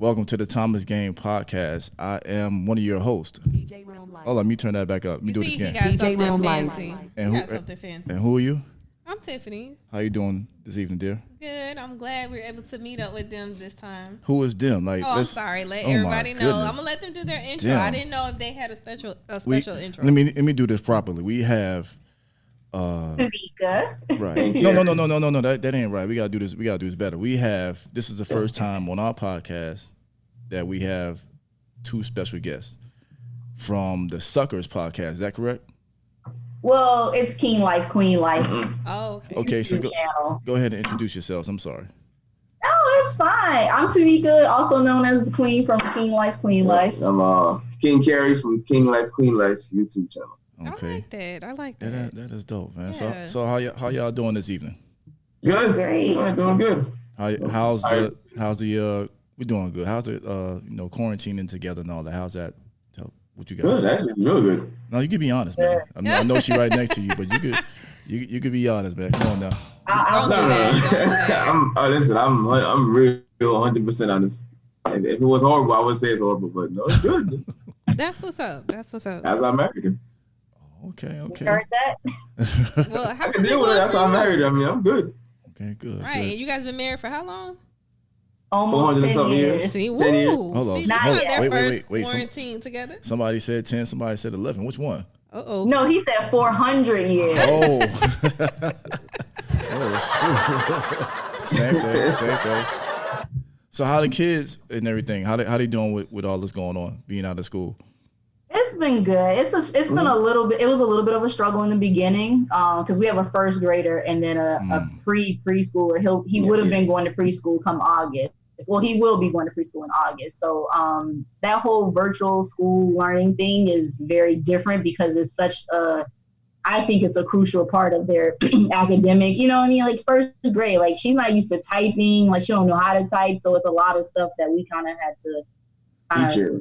Welcome to the Thomas Game Podcast. I am one of your hosts. Oh, let me turn that back up. Let me do it again. DJ something fancy. And who are you? I'm Tiffany. How you doing this evening, dear? Good. I'm glad we were able to meet up with them this time. Who is them? I'm sorry. Let everybody know. I'm gonna let them do their intro. Damn. I didn't know if they had a special intro. Let me do this properly. We have Veca. Right. No. That ain't right. We gotta do this. We gotta do this better. This is the first time on our podcast that we have two special guests from the Suckers podcast. Is that correct? Well, it's Kinglife, Queen Life. Oh, okay. Okay, so go ahead and introduce yourselves. I'm sorry. Oh, it's fine. I'm Veca, also known as the Queen from Kinglife, Queen Life. I'm King Kerry from Kinglife, Queen Life YouTube channel. Okay. I like that. That is dope, man. Yeah. So how y'all doing this evening? Good. Great. We're doing good. How's the we're doing good. How's it quarantining together and all that? How's that? What you got? Good, actually, really good. No, you can be honest, man. I know she right next to you, but you could be honest, man. Come on now. I'm real 100% honest. And if it was horrible, I would say it's horrible, but no, it's good. That's what's up. As I married him. Okay. You heard that? Well, how I can deal with it. That's why I married him. I mean, I'm good. Okay, good. Right. Good. And you guys been married for how long? Almost 10 something years. See, 10 years. woo. Hold on. See, not their first wait. quarantine together. Somebody said 10. Somebody said 11. Which one? Uh-oh. No, he said 400 years. Oh. Oh, shoot. Same thing. So how the kids and everything? How they doing with all this going on, being out of school? It's been good. It's been a little bit. It was a little bit of a struggle in the beginning because we have a first grader and then a preschooler. He would have been going to preschool come August. Well, he will be going to preschool in August. So that whole virtual school learning thing is very different because it's such I think it's a crucial part of their academic, you know what I mean? Like first grade, like she's not used to typing, like she don't know how to type. So it's a lot of stuff that we kind of had to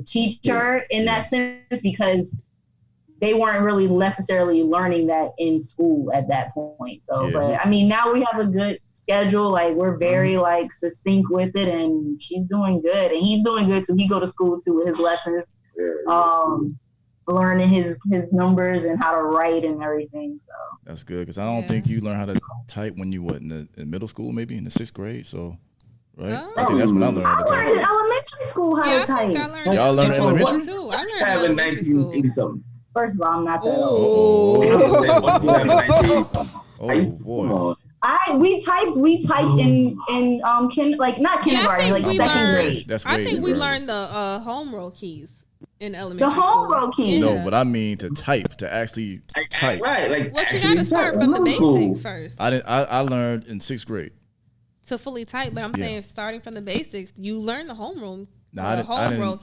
teach her in that sense because they weren't really necessarily learning that in school at that point. So, but I mean, now we have a good schedule. Like we're very like succinct with it and she's doing good and he's doing good too. He go to school too with his lessons. Learning his numbers and how to write and everything. So that's good because I don't think you learn how to type when you in middle school, maybe in the 6th grade. So, right? I think that's when I learned how to type. I learned in elementary school how to type. Y'all learned in elementary too. I learned in 1980 something. First of all, I'm not that old. Oh boy. We typed in not kindergarten, like second grade. That's I think we early. learned the home row keys in elementary The home school. row keys. No, but I mean to actually type. Right, like What you gotta start from the basics first. I learned in 6th grade. To fully type, but I'm saying starting from the basics, you learn the homeroom. No,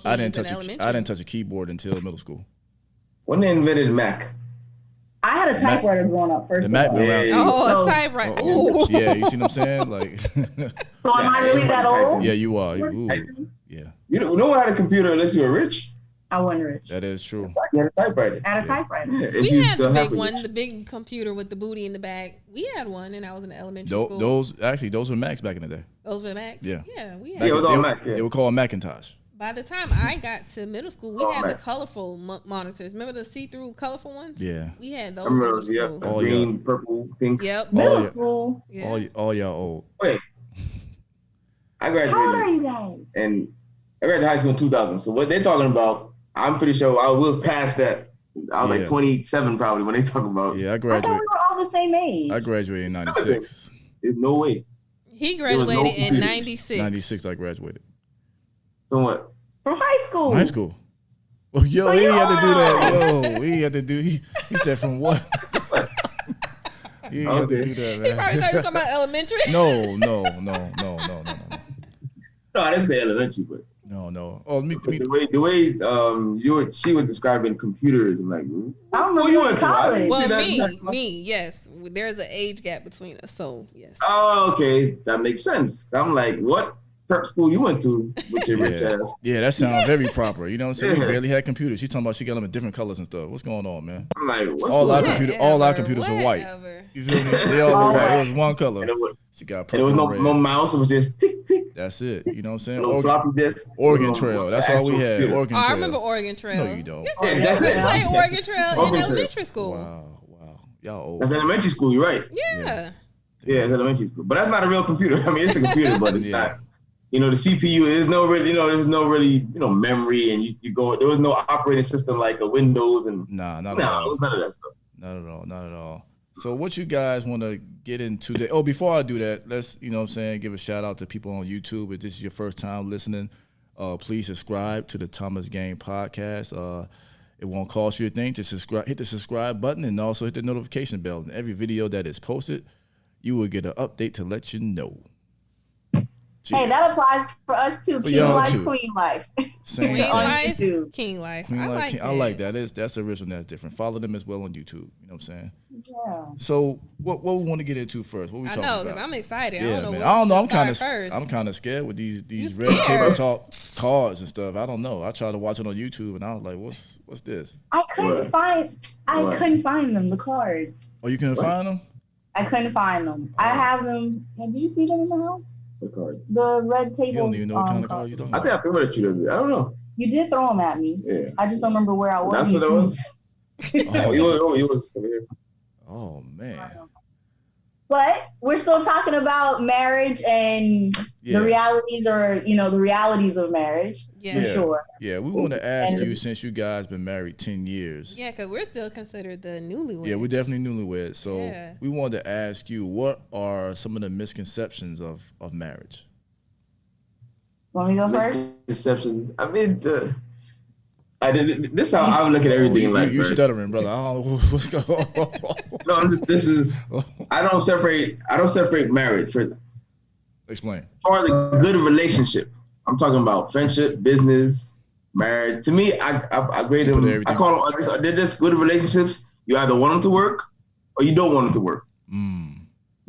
I didn't touch a keyboard until middle school. When they invented Mac. I had a typewriter growing up first. The Mac been around. A typewriter. Yeah, you see what I'm saying? Like. So am I really that old? Yeah, you are. Yeah. You don't know how to computer unless you were rich. I wasn't rich. That is true. You had a typewriter. I had a typewriter. Yeah, We had the big one, the big computer with the booty in the back. We had one, and I was in elementary school. Those were Macs back in the day. Those were Macs? Yeah. Yeah, we had. Yeah, it was all Mac. They were called Macintosh. By the time I got to middle school, we had the colorful monitors. Remember the see-through colorful ones? Yeah. We had those. I remember, school. green, purple, pink. Yep. Middle school. Yeah. All y'all old. Wait. I graduated. How old are you guys? And I graduated high school in 2000. So what they're talking about, I'm pretty sure I will pass that. I was like 27 probably when they talk about. Yeah, I I graduated. thought we were all the same age. I graduated in 96. There's no way. He graduated in computers. 96. 96 I graduated. So what? From high school. High school. Well, yo, he had to do that. Yo, he had to do. He said from what? He had to do that, man. He probably thought you were talking about elementary. No. No, I didn't say elementary, but No. Oh, the way she was describing computers, I'm like, I don't know you went to college. Well, me, yes. There's an age gap between us, so yes. Oh, okay, that makes sense. I'm like, what? prep school you went to with your rich Yeah. ass. Yeah, that sounds very proper. You know what I'm saying? We Yeah. barely had computers. She's talking about she got them in different colors and stuff. What's going on, man? I'm like, what's All our going on? all our computers are white. You feel me? They all were white. It was one color. She got And there was purple and no red. mouse. It was just tick tick. That's it. You know what I'm saying? No floppy disk. Oregon Trail. That's all we had. Computer. Oregon Oh, Trail. I remember Oregon Trail. No, you don't. Yes, Yeah, that's we it. played Oregon Trail in Oregon Trail. elementary school. Wow. Y'all old. That's elementary school. You're right. Yeah. Yeah, it's elementary school. But that's not a real computer. I mean, it's a computer, but it's Yeah. not. You know, the CPU. There's no really memory, and you go. There was no operating system like a Windows and. Nah, not at all. None of that stuff. Not at all. So what you guys want to get into today? Oh, before I do that, let's, you know what I'm saying, give a shout out to people on YouTube. If this is your first time listening, please subscribe to the Thomas Gang Podcast. It won't cost you a thing to subscribe. Hit the subscribe button and also hit the notification bell. And every video that is posted, you will get an update to let you know. Hey, that applies for us too. For King y'all Life, too. Queen Life. Same. Queen Life, YouTube. King Life. Queen I Life, like King- that. I like that. That's original. That's different. Follow them as well on YouTube. You know what I'm saying? Yeah. So what we want to get into first? What we I talking know, about? because I'm excited. Yeah, I don't know. man. Where I don't know. first. I'm kind of scared with these You red scared? table talk cards and stuff. I don't know. I tried to watch it on YouTube and I was like, what's this? I couldn't find them, the cards. Oh, you couldn't find them? I couldn't find them. I have them. Did you see them in the house? The cards. The red table. You don't even know what kind of cards you're talking I about. think I threw it at you the other day. I don't know. You did throw them at me. Yeah. I just don't remember where I was. That's what it was. Oh, You was. oh man. But we're still talking about marriage and Yeah. the realities of marriage. Yeah. For Yeah. sure. Yeah, we want to ask And- you, since you guys been married 10 years. Yeah, because we're still considered the newlyweds. Yeah, we're definitely newlyweds. So Yeah. we wanted to ask you, what are some of the misconceptions of marriage? Want me to go first? Misconceptions. I mean, this is how I would look at everything in life. You right? stuttering, brother. I don't know what's going on. No, this is. I don't separate marriage. For Explain. as far as a good relationship, I'm talking about friendship, business, marriage. To me, I grade You put them. everything- I call them. They're just good relationships. You either want them to work or you don't want them to work.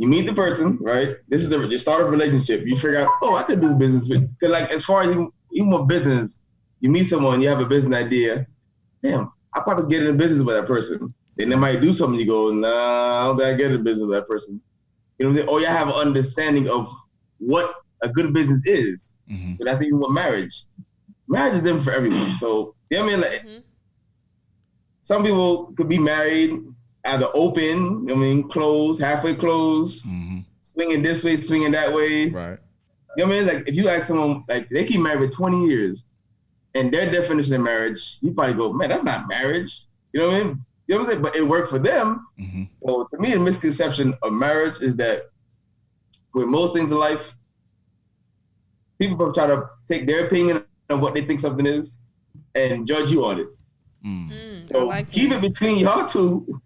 You meet the person, right? This is the start of a relationship. You figure out, oh, I could do business with. Cause like as far as even with business, you meet someone, you have a business idea. Damn, I probably get in business with that person. Then they might do something. You go, nah, I don't think I get in business with that person. You know what I'm saying? Or you have an understanding of what a good business is. Mm-hmm. So that's even with marriage. Marriage is different for everyone. So you know what I mean? Like, some people could be married either open, closed, halfway closed, swinging this way, swinging that way. Right. You know what I mean? Like if you ask someone, like they keep married for 20 years and their definition of marriage, you probably go, man, that's not marriage. You know what I mean? You know what I'm saying? But it worked for them. So to me, the misconception of marriage is that with most things in life, people try to take their opinion of what they think something is and judge you on it. So like keep it between y'all two.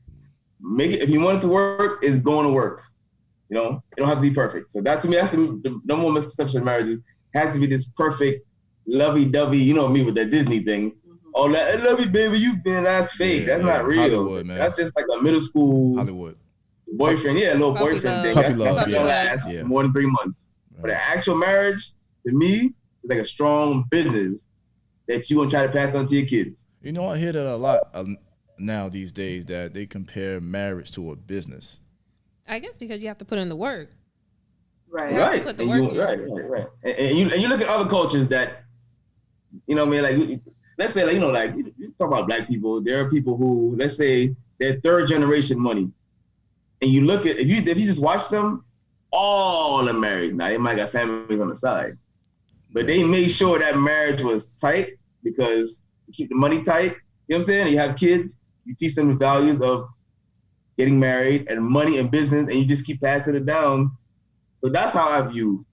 Make it, if you want it to work, it's going to work. You know, it don't have to be perfect. So that to me, that's the number one misconception of marriage is has to be this perfect, lovey-dovey, you know me with that Disney thing. Oh, I love you, baby, you been, that's fake. Yeah, that's not real. Hollywood, man. That's just like a middle school Hollywood. boyfriend. Yeah, a little Puppy boyfriend love. thing. Puppy That's love, not yeah. gonna last Yeah. more than 3 months. But an actual marriage, to me, is like a strong business that you're going to try to pass on to your kids. You know, I hear that a lot now these days, that they compare marriage to a business. I guess because you have to put in the work. Right. You have to Right. put the And work you, in. right. And you look at other cultures that, you know what I mean, like, let's say, like, you know, like, you talk about black people, there are people who, let's say, they're third generation money. And you look at, if you just watch them, all are married. Now, they might got families on the side. But they made sure that marriage was tight because you keep the money tight. You know what I'm saying? You have kids, you teach them the values of getting married and money and business, and you just keep passing it down. So that's how I view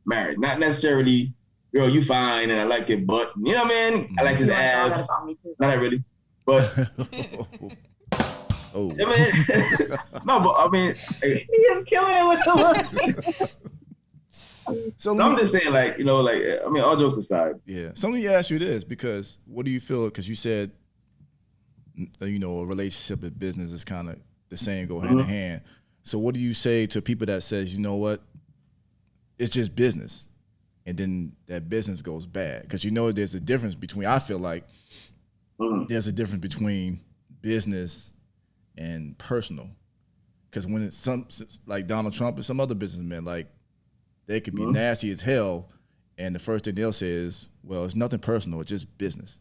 marriage. Not necessarily, girl, you fine and I like your butt. You know what I mean? I like his abs. Not that really. But, Oh. I mean, no, but I mean, hey, He is killing it with the look. So I'm just saying, like, you know, like, I mean, all jokes aside. yeah. So let me ask you this, because what do you feel? Because you said, you know, a relationship and business is kind of the same, go hand in hand. So what do you say to people that says, you know what, it's just business? and then that business goes bad. Because there's a difference between, I feel like there's a difference between business and personal. Because when it's like Donald Trump and some other businessmen, like they could be nasty as hell, and the first thing they'll say is, well, it's nothing personal, it's just business.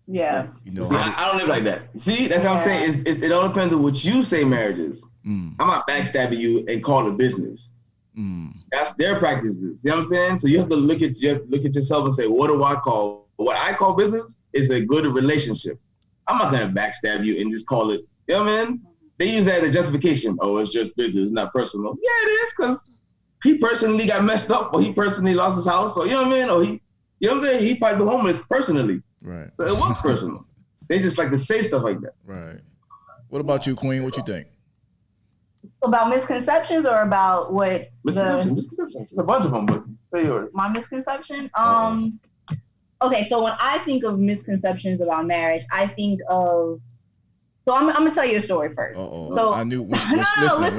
Yeah. See, I don't live like that. See, that's what I'm saying. It all depends on what you say marriage is. I'm not backstabbing you and call it business. That's their practices. You know what I'm saying? So you have to look at yourself and say, what do I call? What I call business is a good relationship. I'm not gonna backstab you and just call it. You know what I mean? They use that as a justification. Oh, it's just business, it's not personal. Yeah, it is, because he personally got messed up, or he personally lost his house, or you know what I mean? Or he, you know what I'm saying? He probably been homeless personally. Right. So it was personal. They just like to say stuff like that. Right. What about you, Queen? What you think? About misconceptions or about what? Misconceptions. There's a bunch of them, but say yours. My misconception? Okay, so when I think of misconceptions about marriage, I think of. So I'm gonna tell you a story first. So I knew when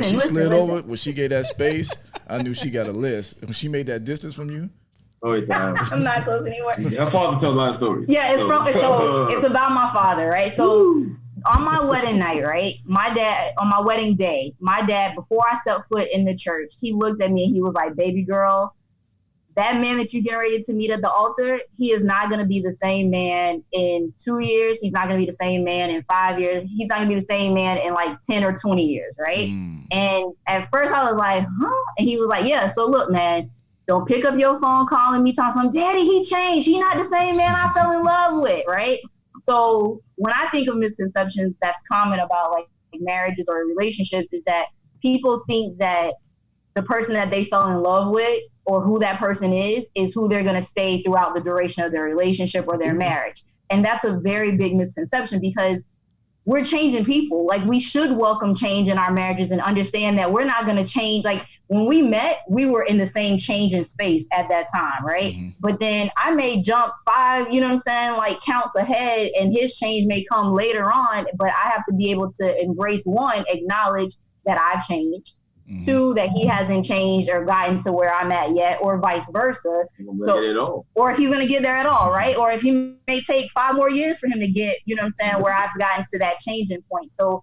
she slid over, when she gave that space, I knew she got a list. When she made that distance from you. Oh, wait, I'm not close anymore. Her father tells a lot of stories. Yeah, it's about my father, right? So on my wedding night, right? On my wedding day, my dad, before I stepped foot in the church, he looked at me and he was like, baby girl, that man that you're getting ready to meet at the altar, he is not going to be the same man in 2 years. He's not going to be the same man in 5 years. He's not going to be the same man in like 10 or 20 years, right? And at first I was like, huh? And he was like, yeah, so look, man, don't pick up your phone calling me, talking some, Daddy, he changed. He's not the same man I fell in love with, right? So when I think of misconceptions that's common about like marriages or relationships is that people think that the person that they fell in love with or who that person is who they're going to stay throughout the duration of their relationship or their marriage. And that's a very big misconception because we're changing people. Like we should welcome change in our marriages and understand that we're not going to change. Like when we met, we were in the same changing space at that time, right? But then I may jump 5, you know what I'm saying, like counts ahead, and his change may come later on, but I have to be able to embrace, 1, acknowledge that I've changed. 2, that he hasn't changed or gotten to where I'm at yet, or vice versa. Or if he's going to get there at all, right? Or if he may take 5 more years for him to get, you know what I'm saying, where I've gotten to that changing point. So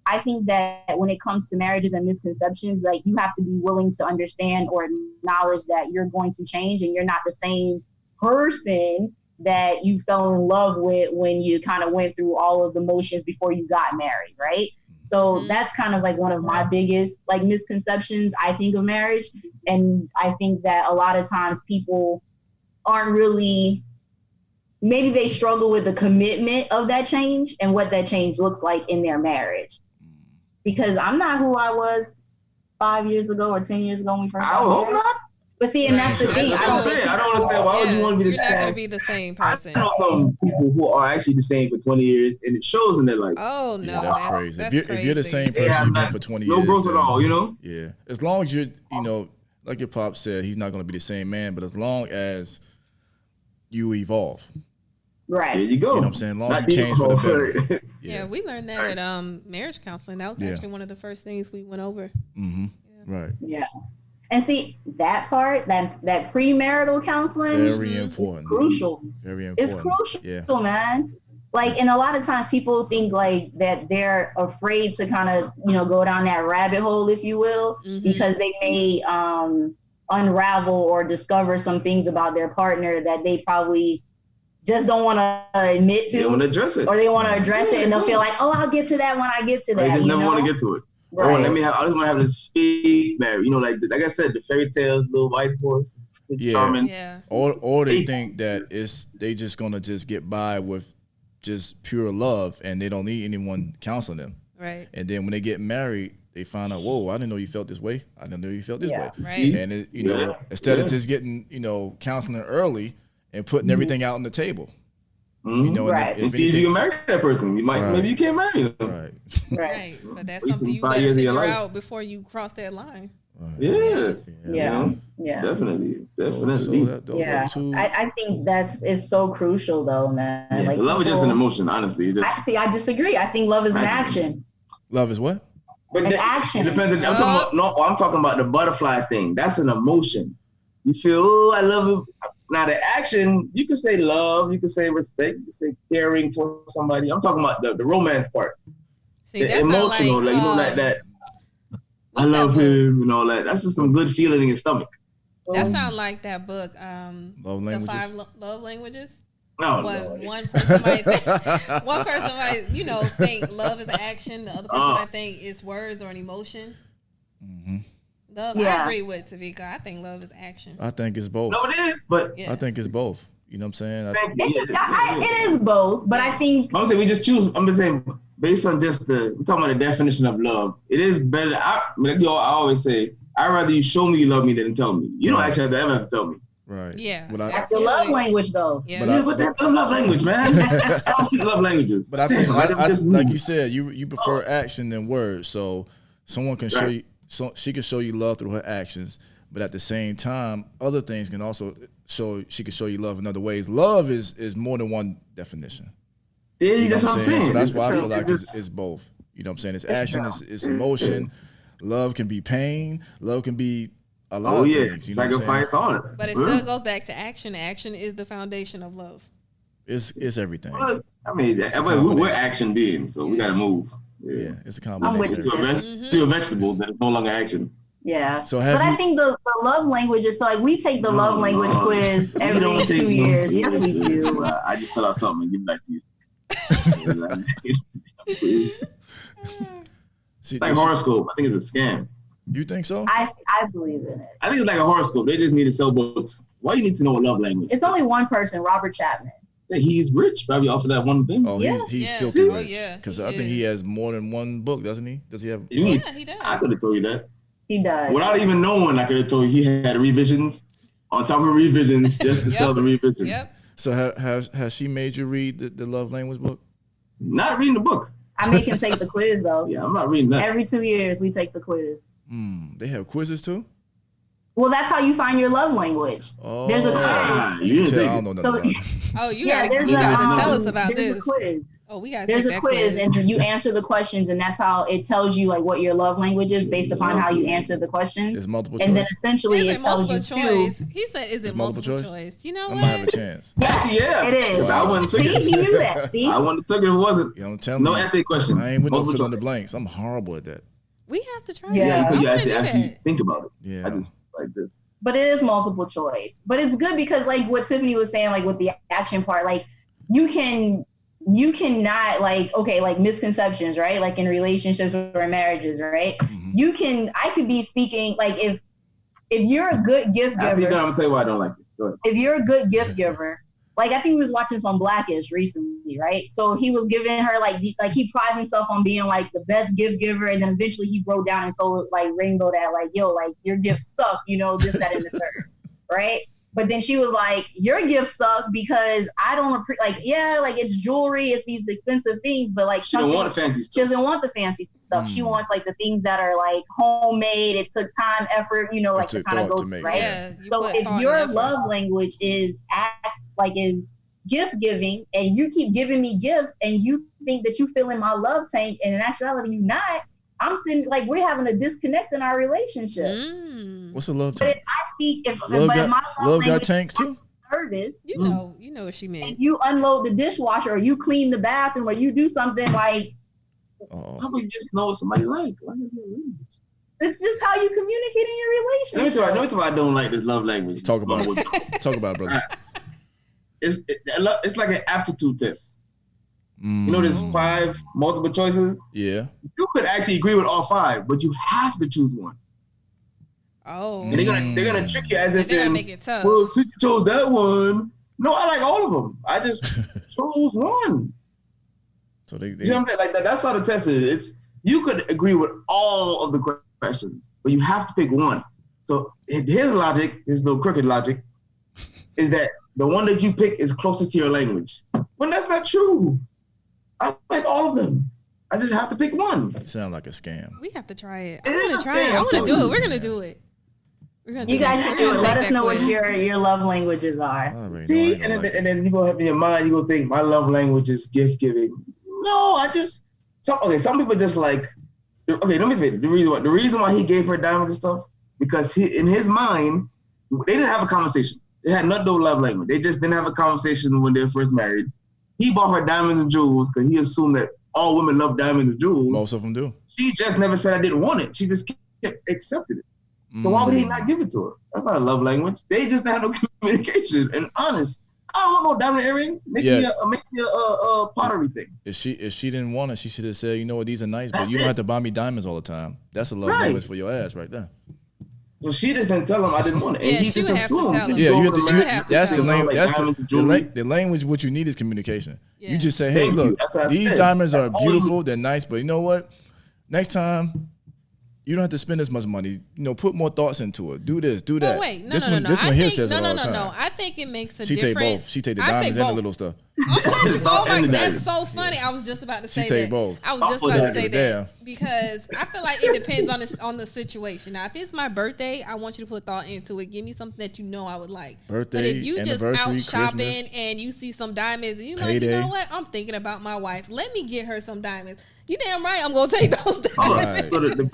I think that when it comes to marriages and misconceptions, like you have to be willing to understand or acknowledge that you're going to change and you're not the same person that you fell in love with when you kind of went through all of the motions before you got married, right? So that's kind of like one of my biggest like misconceptions, I think, of marriage. And I think that a lot of times people aren't really, maybe they struggle with the commitment of that change and what that change looks like in their marriage. Because I'm not who I was 5 years ago or 10 years ago when we first got married. I hope not. But see, and that's the thing. I don't understand. Why would you want to be the same? You're not going to be the same person. I know some people who are actually the same for 20 years, and it shows in their life. Oh, no. Yeah, that's crazy. That's if you're the same person you've been for 20 years. No growth at all, you know? Yeah. As long as you're, like your pop said, he's not going to be the same man, but as long as you evolve. Right. There you go. You know what I'm saying? As long as you change for the better. Yeah, we learned that at marriage counseling. That was actually one of the first things we went over. Right. Yeah. And see, that part, that premarital counseling, very important. Is crucial. Very important. It's crucial, man. Like, and a lot of times people think like that they're afraid to kind of, go down that rabbit hole, if you will, because they may unravel or discover some things about their partner that they probably just don't want to admit to. They want to address it. Or they want to address it and they'll feel like, oh, I'll get to that when I get to that. They just never want to get to it. Right. I just want to have this fake marriage. Like I said, the fairy tales, little white horse, charming. Yeah. Or they think that they just gonna just get by with just pure love and they don't need anyone counseling them. Right. And then when they get married, they find out, whoa, I didn't know you felt this way. I didn't know you felt this way. Right. And instead of just getting counseling early and putting everything out on the table. Right. If you can marry that person, you might maybe you can't marry them. Right. But that's something you better figure out before you cross that line. Right. Yeah. Definitely. So I think it's so crucial though, man. Yeah, like love is just an emotion, honestly. I disagree. I think love is an action. Love is what? But an action. It depends. I'm talking about the butterfly thing. That's an emotion. You feel, oh, I love it. Now the action, you can say love, you can say respect, you can say caring for somebody. I'm talking about the romance part. See, The that's emotional, not like, that I love him and all that. That's just some good feeling in your stomach. That sounds like that book, Love Languages? The 5 Love Languages. No, one person might think love is action. The other person might think it's words or an emotion. Mm-hmm. Love, I agree with Veca. I think love is action. I think it's both. No, it is, but I think it's both. You know what I'm saying? It is both, but I think I'm saying we just choose. I'm just saying based on just we're talking about the definition of love. It is better. I always say, I'd rather you show me you love me than tell me. You don't actually have to tell me. Right. Yeah. That's the love language, though. Yeah. But that's the love language, man. I don't speak love languages. But I think, like you said, you prefer action than words. So someone can show you, she can show you love through her actions. But at the same time, other things can also she can show you love in other ways. Love is more than one definition. Yeah, you know that's what I'm saying. So that's why I feel like it's both. You know what I'm saying? It's action, it's emotion. Love can be pain. Love can be a lot of things. You know sacrifice on it. But it still goes back to action. Action is the foundation of love. It's everything. Well, I mean, we're action beings, so we got to move. Yeah, it's a combination. To a vegetable that is no longer action. Yeah. I think the love languages, so like we take the love language quiz every 2 years. Yes, we do. I just fill out something and give it back to you. See, like horoscope. I think it's a scam. You think so? I believe in it. I think it's like a horoscope. They just need to sell books. Why you need to know a love language? It's only one person, Robert Chapman. Yeah, he's rich, probably off of that one thing. Oh, he's filthy rich. Because I think he has more than one book, doesn't he? Does he have? Yeah, he does. I could have told you that. He does. Without even knowing, I could have told you he had revisions on top of revisions just to sell the revisions. Yep. So has she made you read the love language book? Not reading the book. I make him take the quiz though. Yeah, I'm not reading that. Every 2 years we take the quiz. They have quizzes too? Well, that's how you find your love language. Oh, there's a quiz. You can tell I don't know nothing about it. Oh, you gotta tell us about this. A quiz. Oh, we gotta. There's a quiz, and you answer the questions, and that's how it tells you like what your love language is based upon how you answer the questions. It's multiple choice. And then essentially it tells you choice. He said, "Is it multiple choice?" You know what? I might have a chance. Yeah, it is. I wouldn't take it. He knew that. See, I wouldn't take it if it wasn't. You don't tell me. No essay question. I ain't with no fill in the blanks. I'm horrible at that. We have to try. Yeah, you have to actually think about it. Yeah, I just like this. But it is multiple choice. But it's good because like what Tiffany was saying, like with the action part, like you cannot like, okay, like misconceptions, right? Like in relationships or in marriages, right? Mm-hmm. I could be speaking like if you're a good gift giver. I'm gonna tell you why I don't like it. Go ahead. If you're a good gift giver, like I think we was watching some Blackish recently, right? So he was giving her like he prides himself on being like the best gift giver, and then eventually he broke down and told like Rainbow that like, yo, like your gifts suck, you know, this, that, and the third, right? But then she was like, your gifts suck because I don't like it's jewelry, it's these expensive things, but like she don't want the fancy stuff. She doesn't want the fancy stuff. She wants like the things that are like homemade. It took time, effort, you know, like to kind of go through, right? Yeah, so if your love language is is gift giving, and you keep giving me gifts, and you think that you fill in my love tank, and in actuality you're not, I'm sitting like we're having a disconnect in our relationship. What's a love tank? But if I speak, love got tanks too. Service, you know what she meant. And you unload the dishwasher, or you clean the bathroom, or you do something like. How about you just know what somebody like? It's just how you communicate in your relationship. Let me tell you why I don't like this love language. Talk about it. Talk about it, brother. It's like an aptitude test. You know, there's 5 multiple choices. Yeah. You could actually agree with all 5, but you have to choose one. Oh. And they're gonna trick you as if they're gonna make it tough. Well, since you chose that one, no, I like all of them. I just chose one. So they you know what I'm saying? Like that's how the test is. It's you could agree with all of the questions, but you have to pick one. So his logic, his little crooked logic, is that the one that you pick is closer to your language. When that's not true. I like all of them. I just have to pick one. It sounds like a scam. We have to try it. I want to try it. I want to do it. We're gonna do it. You guys should do it. Let us know what your love languages are. See, and then you gonna have in your mind, you gonna think my love language is gift giving. No, some people just like. Okay, let me think. The reason why he gave her diamonds and stuff, because in his mind, they didn't have a conversation. They had nothing to do with love language. They just didn't have a conversation when they were first married. He bought her diamonds and jewels because he assumed that all women love diamonds and jewels. Most of them do. She just never said I didn't want it. She just kept accepted it. So why would he not give it to her? That's not a love language. They just have no communication and honest. I don't want no diamond earrings. Make me a pottery thing. If she didn't want it, she should have said, you know what, these are nice, but you don't have to buy me diamonds all the time. That's a love language for your ass right there. So she just didn't tell him I didn't want it. Yeah, she would have to tell him. Yeah, that's the language. The language. What you need is communication. Yeah. You just say, hey, look, these diamonds are beautiful. They're nice, but you know what? Next time, you don't have to spend as much money. You know, put more thoughts into it. Do this, do that. Oh, wait, no. This one here says it all the time. No. I think it makes a difference. She take both. She take the diamonds and the little stuff. Oh my, that's so funny. I was just about to say that. She take both. I was just about to say that because I feel like it depends on the situation. Now, if it's my birthday, I want you to put thought into it. Give me something that you know I would like. Birthday, but if you just out shopping Christmas, and you see some diamonds, and you're like, you know what? I'm thinking about my wife. Let me get her some diamonds. You damn right, I'm gonna take those diamonds. So the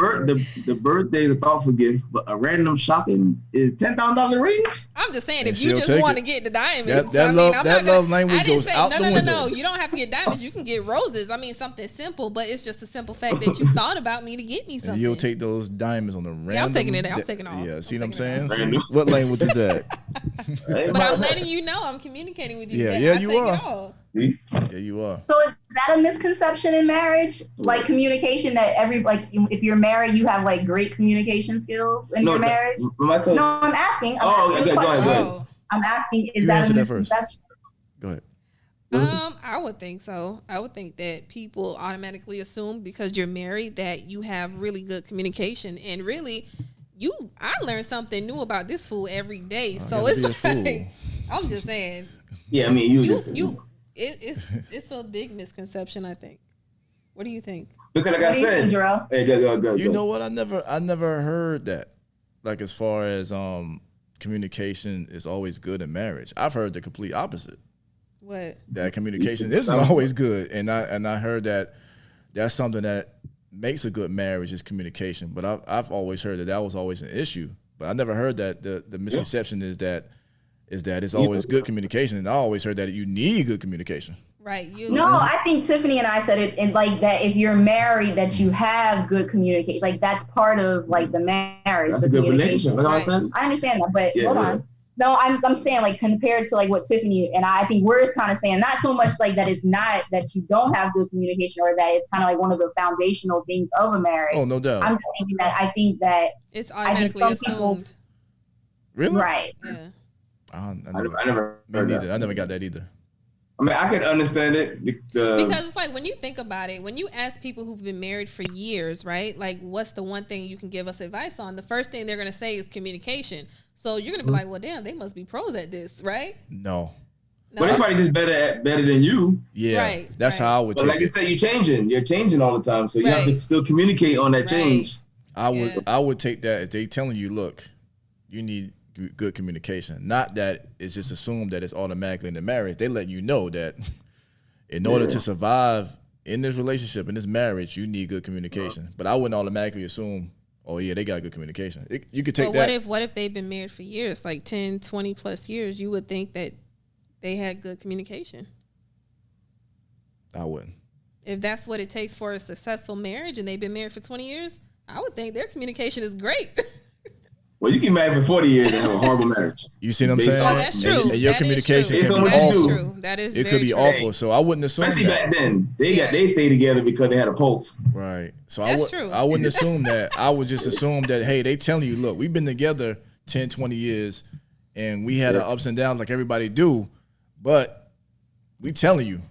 birthday is a thoughtful gift, but a random shopping is $10,000 rings. I'm just saying, if you just want to get the diamonds, that love language goes out the window. No. You don't have to get diamonds. You can get roses. I mean, something simple, but it's just a simple fact that you thought about me to get me something. And you'll take those diamonds on the random. Yeah, I'm taking it. I'm taking off. Yeah, see what I'm saying? See, what language is that? But I'm letting you know. I'm communicating with you. Yeah, you are. Yeah, you are. So is that a misconception in marriage? Like communication that if you're married, you have like great communication skills in your marriage? No, I'm asking. Go ahead. I'm asking, is that a misconception? Go ahead. I would think so. I would think that people automatically assume because you're married that you have really good communication, and really, I learn something new about this fool every day. So it's like, I'm just saying. Yeah, I mean, it's a big misconception, I think. What do you think? Because like I said, hey, go. You know what? I never heard that. Like as far as communication is always good in marriage. I've heard the complete opposite. What? That communication isn't always good, and I heard that that's something that makes a good marriage is communication. But I've always heard that was always an issue. But I never heard that the misconception is that it's always good communication, and I always heard that you need good communication. Right. I think Tiffany and I said it in like that. If you're married, that you have good communication, like that's part of like the marriage. That's a good relationship. Right. I understand that, but hold on. No, I'm saying like compared to like what Tiffany and I think we're kind of saying not so much like that it's not that you don't have good communication or that it's kind of like one of the foundational things of a marriage. Oh, no doubt. I'm just thinking that I think that it's automatically assumed. Really? Right. Yeah. I never heard that. I never got that either. I mean, I could understand it because it's like when you think about it, when you ask people who've been married for years, right? Like, what's the one thing you can give us advice on? The first thing they're gonna say is communication. So you're gonna be like, well, damn, they must be pros at this, right? No. But it's probably just better than you. Yeah, right, that's how I would. But like you said, you're changing all the time, so you have to still communicate on that change. I would take that as they telling you, look, you need good communication. Not that it's just assumed that it's automatically in the marriage. They let you know that in order to survive in this relationship, in this marriage, you need good communication. But I wouldn't automatically assume, oh yeah, they got good communication. You could take that. What if they've been married for years, like 10, 20 plus years? You would think that they had good communication. I wouldn't. If that's what it takes for a successful marriage and they've been married for 20 years, I would think their communication is great. Well, you can be married for 40 years and have a horrible marriage. You see what I'm saying? Oh, that's true. And your communication can be awful. That is it could be awful. So I wouldn't assume Especially that. Back then. They stayed together because they had a pulse. Right. So true. I wouldn't assume that. I would just assume that, hey, they telling you, look, we've been together 10, 20 years and we had our ups and downs like everybody do, but we telling you,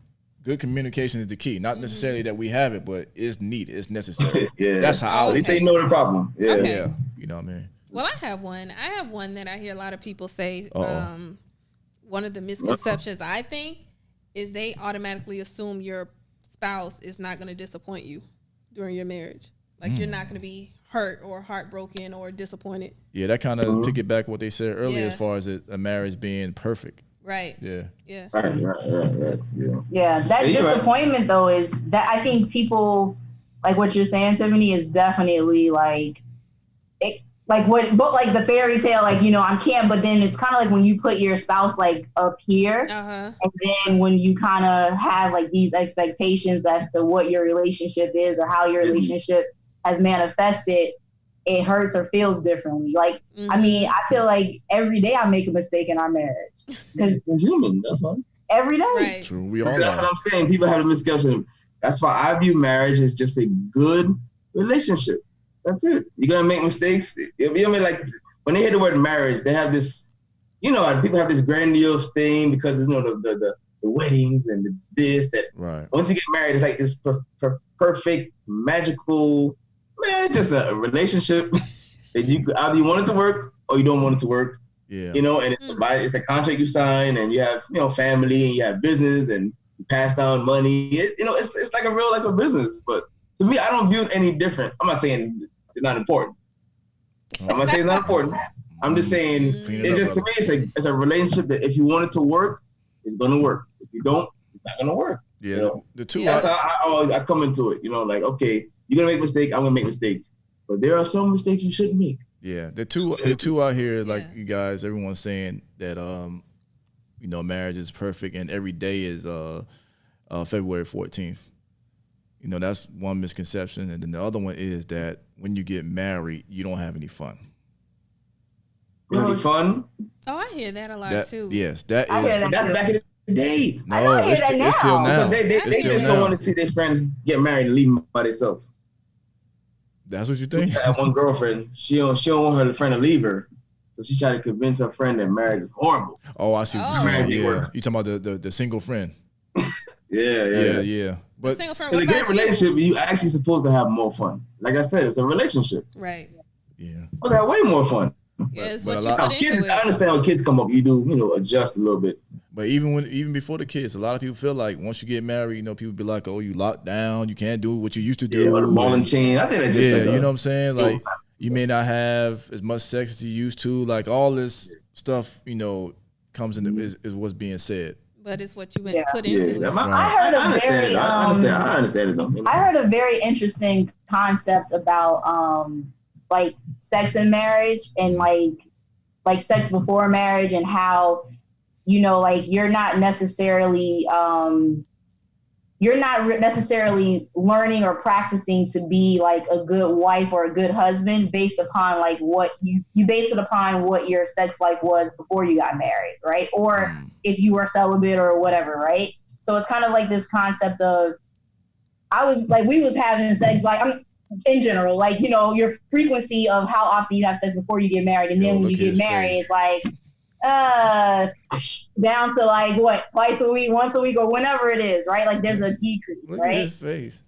good communication is the key. Not necessarily that we have it, but it's needed. It's necessary. That's how I would say no to the problem. Yeah. Okay. Yeah. You know what I mean? Well, I have one that I hear a lot of people say. One of the misconceptions I think is they automatically assume your spouse is not going to disappoint you during your marriage. Like you're not going to be hurt or heartbroken or disappointed. Yeah, that kind of piggyback what they said earlier as far as a marriage being perfect. Right. Yeah. Yeah. Right. Yeah. That disappointment though is that I think people like what you're saying, Tiffany, is definitely like like what, but like the fairy tale, like, you know, I can't, but then it's kind of like when you put your spouse like up here, and then when you kind of have like these expectations as to what your relationship is or how your relationship has manifested, it hurts or feels differently. Like, I mean, I feel like every day I make a mistake in our marriage because we're human. That's why. Every day. Right. True. We all That's what I'm saying. People have a misconception. That's why I view marriage as just a good relationship. That's it. You're gonna make mistakes. You know what I mean? Like when they hear the word marriage, they have this, you know, people have this grandiose thing because, you know, the weddings and the this that. Right. Once you get married, it's like this perfect, magical, man. It's just a relationship that you either you want it to work or you don't want it to work. Yeah. You know, and it's a contract you sign, and you have, you know, family, and you have business, and you pass down money. You know, it's like a real like a business. But to me, I don't view it any different. I'm not saying it's not important. I'm not saying it's not important. I'm just saying it's just to me, it's a relationship that if you want it to work, it's gonna work. If you don't, it's not gonna work. Yeah. You know? The two. That's how I come into it. You know, like, okay, you're gonna make mistakes. I'm gonna make mistakes, but there are some mistakes you shouldn't make. Yeah, the two out here, like you guys, everyone's saying that you know, marriage is perfect and every day is February 14th. You know, that's one misconception, and then the other one is that when you get married, you don't have any fun. Really fun? Oh, I hear that a lot too. Yes, that I is. hear that That's too. back in the day. No, it's still now. They just don't want to see their friend get married and leave them by themselves. That's what you think? I have one girlfriend. She don't want her friend to leave her, so she tried to convince her friend that marriage is horrible. Oh, I see what you're saying. Yeah, you talking about the single friend? Yeah. But single friend, in a great relationship, you actually supposed to have more fun. Like I said, it's a relationship. Right. Yeah. Well, they have way more fun. Yeah, it's but what you put kids, into it. I understand when kids come up, you do, you know, adjust a little bit. But even before the kids, a lot of people feel like once you get married, you know, people be like, "Oh, you locked down, you can't do what you used to do." Yeah, the ball and chain. I think that's just you know what I'm saying? Like, you may not have as much sex as you used to. Like, all this stuff, you know, comes into is what's being said. But it's what you put into it. I understand it though. I heard a very interesting concept about like sex in marriage and like sex before marriage and how, you know, like you're not necessarily learning or practicing to be like a good wife or a good husband based upon like what you base it upon what your sex life was before you got married, right? Or if you were celibate or whatever, right? So it's kind of like this concept of we was having sex like in general, like, you know, your frequency of how often you have sex before you get married, and then when you get married, it's like down to like what, twice a week, once a week, or whenever it is, right? Like there's a decrease, Look right? at his face.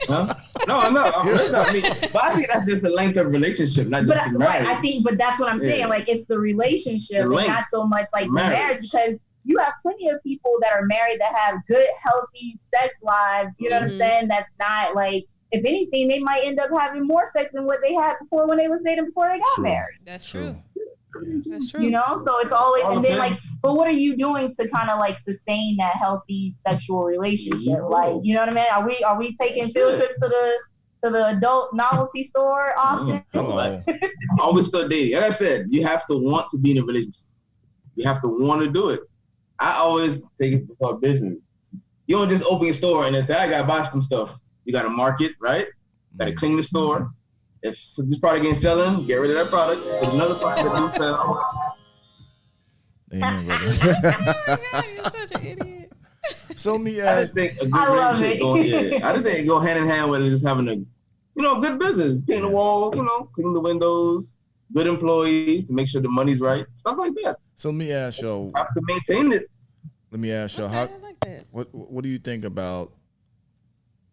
Huh? No, that's not me. But I think that's just a length of relationship, not just the marriage. Right, but that's what I'm saying. Like it's the relationship, and not so much like the marriage, because you have plenty of people that are married that have good, healthy sex lives. You know what I'm saying? That's not like, if anything, they might end up having more sex than what they had before when they was dating before they got married. That's true. That's true. You know, so it's always, and then like, but what are you doing to kind of like sustain that healthy sexual relationship? Like, you know what I mean? Are we taking field trips to the adult novelty store often? Always still dating. Like I said, you have to want to be in a relationship. You have to want to do it. I always take it for business. You don't just open your store and then say, I gotta buy some stuff. You gotta market, right? You gotta clean the store. If this product ain't selling, get rid of that product. Put another product that do sell. Amen, brother. Oh my God, you're such an idiot. So me, I just think a good relationship I just think it go hand in hand with just having a, you know, good business. Paint the walls, you know, clean the windows, good employees to make sure the money's right, stuff like that. So let me ask y'all. You have to maintain it. Let me ask y'all, I like that. what do you think about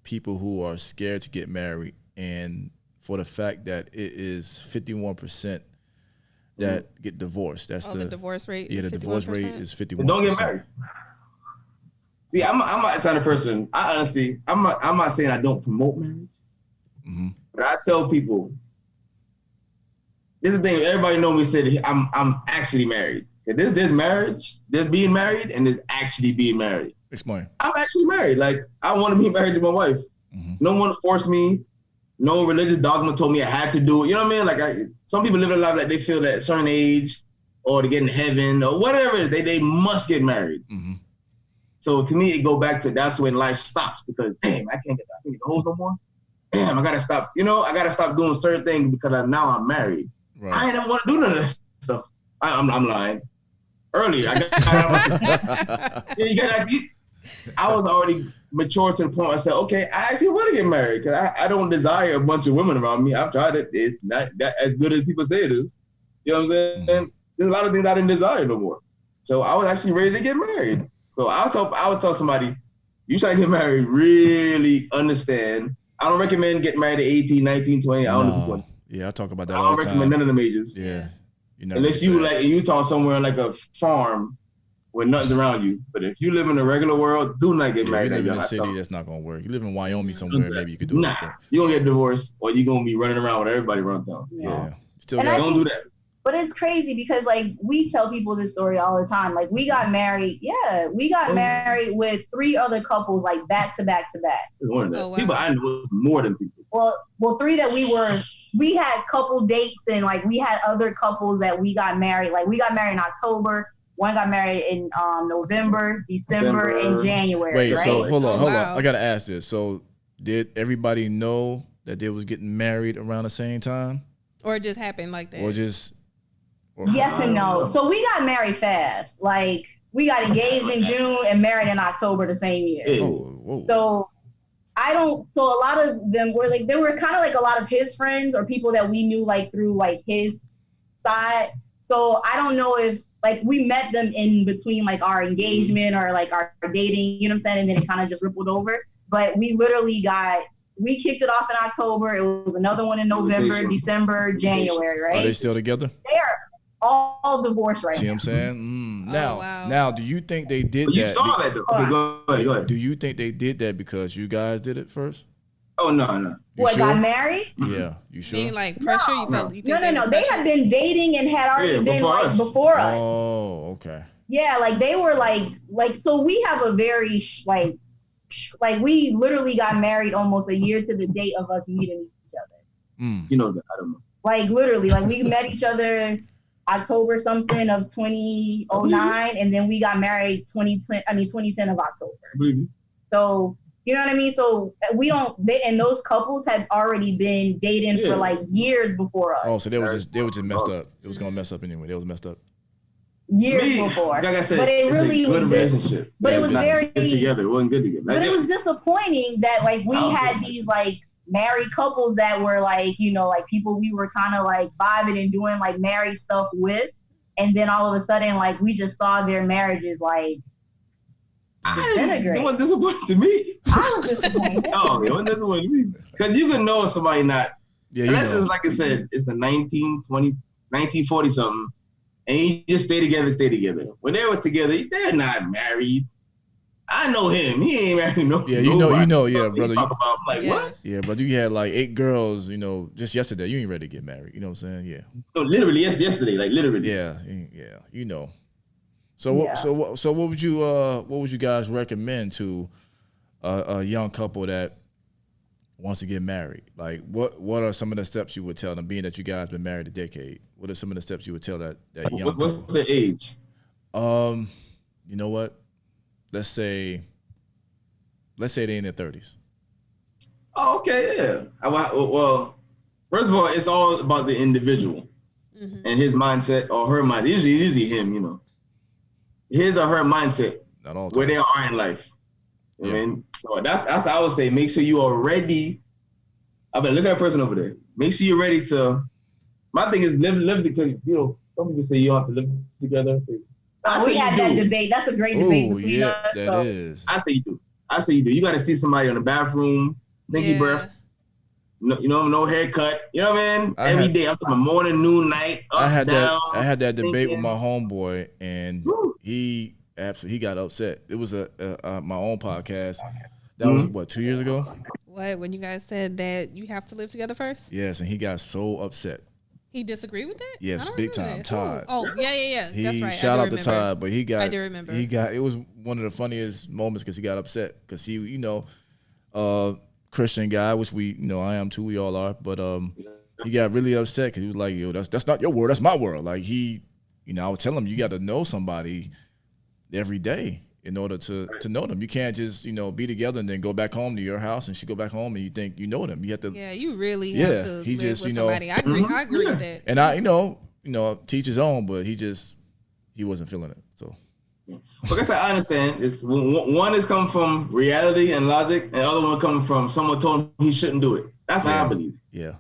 people who are scared to get married, and for the fact that it is 51% that get divorced? That's the divorce rate. Yeah, the divorce rate is 51%. Don't get married. See, I'm not the kind of person. I'm not saying I don't promote marriage, but I tell people. This is the thing. Everybody know me say I'm actually married. There's marriage, there's being married, and there's actually being married. Explain. I'm actually married. Like, I want to be married to my wife. No one forced me. no religious dogma told me I had to do it. You know what I mean? Like some people live a life like they feel that at a certain age or to get in heaven or whatever, they must get married. Mm-hmm. So to me, it go back to that's when life stops because damn, I can't get the hoes no more. Damn, I gotta stop. You know, I gotta stop doing certain things because now I'm married. Right. I didn't want to do none of this stuff. I'm lying. Earlier, I was already mature to the point where I said, okay, I actually want to get married because I don't desire a bunch of women around me. I've tried it. It's not that as good as people say it is. You know what I'm saying? Mm-hmm. There's a lot of things I didn't desire no more. So I was actually ready to get married. So I would tell somebody, you try to get married, really understand. I don't recommend getting married at 18, 19, 20. I don't know 20. Yeah, I talk about that all the time. I don't recommend none of the majors. Yeah. Unless you like in Utah somewhere like a farm where nothing's around you. But if you live in the regular world, do not get married. If you live in a city, that's not going to work. You live in Wyoming somewhere, maybe you could do it. You're going to get divorced or you're going to be running around with everybody around town. Yeah. Still don't do that. But it's crazy because like we tell people this story all the time. Like we got married. Yeah, we got married with 3 other couples like back to back to back. More than that. Oh, wow. People I know more than people. Well, 3 that we had couple dates and like we had other couples that we got married. Like we got married in October. One got married in November, December, and January. Wait, right? So hold on. I gotta ask this. So did everybody know that they was getting married around the same time? Or it just happened like that? Yes and no. So we got married fast. Like we got engaged in June and married in October the same year. Whoa. So a lot of them were like, they were kind of like a lot of his friends or people that we knew like through like his side. So I don't know if like we met them in between like our engagement or like our dating, you know what I'm saying? And then it kind of just rippled over. But we kicked it off in October. It was another one in November, December, January, right? Are they still together? They are all divorced right now. See what I'm saying? Now, do you think they did that? You saw that though. Okay, go ahead. Do you think they did that because you guys did it first? Oh, no. Got married? Yeah, you sure? Mean like pressure? No. They had been dating and had already been before us. Oh, okay. Yeah, like they were like so we have a very like we literally got married almost a year to the date of us meeting each other. You know that, I don't know. Like literally, like we met each other October something of 2009, and then we got married 2010 of October. Mm-hmm. So you know what I mean? So and those couples had already been dating for like years before us. Oh, so they were just messed up. It was gonna mess up anyway. They was messed up. Years before. Like I said, but it really was relationship. But it was very good together. It wasn't good together. But it was disappointing that like we had these like married couples that were like, you know, like people we were kind of like vibing and doing like married stuff with, and then all of a sudden like we just saw their marriages like disintegrate. It wasn't disappointing to me. I was disappointed. No, it wasn't disappointing to me. Because you can know if somebody not. Yeah, unless it's like I said, it's the 1940 something, and you just stay together. When they were together, they're not married. I know him. He ain't married. Yeah, you know, yeah, brother. Talk about, like, what? Yeah, brother. You had like 8 girls. You know, just yesterday. You ain't ready to get married. You know what I'm saying? Yeah. No, literally, yesterday, like literally. Yeah. You know. So what would you guys recommend to a young couple that wants to get married? Like, what are some of the steps you would tell them? Being that you guys been married a decade, what are some of the steps you would tell that young couple? What's the age? You know what? Let's say they in their 30s. Oh, okay, yeah. Well, first of all, it's all about the individual and his mindset or her mind. Usually him, you know. His or her mindset, not all where they are in life. Yeah. I mean, so that's how I would say. Make sure you are ready. I mean, look at that person over there. Make sure you're ready to. My thing is live because you know some people say you don't have to live together. We had that debate. That's a great debate between us. That is. I say you do. You got to see somebody in the bathroom, stinky breath. No, you know, no haircut. You know what I mean? Every day. I'm talking morning, noon, night, up, down. I had that debate with my homeboy, and he got upset. It was my own podcast. That was what, 2 years ago? What, when you guys said that you have to live together first? Yes, and he got so upset. He disagreed with that? Yes, big time. Todd. Oh, yeah. That's right. Shout out to Todd, but I do remember. It was one of the funniest moments because he got upset because he, you know, Christian guy, which we, I am too. We all are. But he got really upset because he was like, "Yo, that's not your world. That's my world." Like I would tell him, you got to know somebody every day in order to know them. You can't just be together and then go back home to your house and she go back home and you think you know them. You have to. Yeah, you really have to he live just with somebody. I agree. I agree with that. And I teach his own, but he wasn't feeling it. So. Like I said, I understand. It's one is coming from reality and logic, and the other one coming from someone told him he shouldn't do it. That's what I believe. Yeah.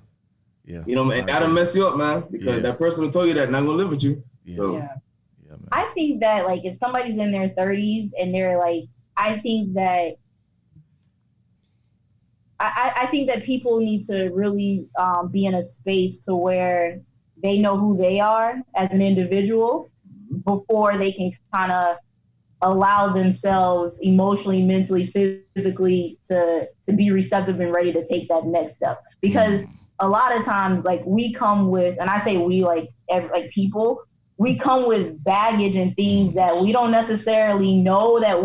And that'll mess you up, man, because that person who told you that not gonna live with you. Yeah. So. Yeah, man. I think that like if somebody's in their 30s and they're like, I think that people need to really be in a space to where they know who they are as an individual before they can kind of allow themselves emotionally, mentally, physically to be receptive and ready to take that next step. Because a lot of times, like we come with, and I say we like people, we come with baggage and things that we don't necessarily know that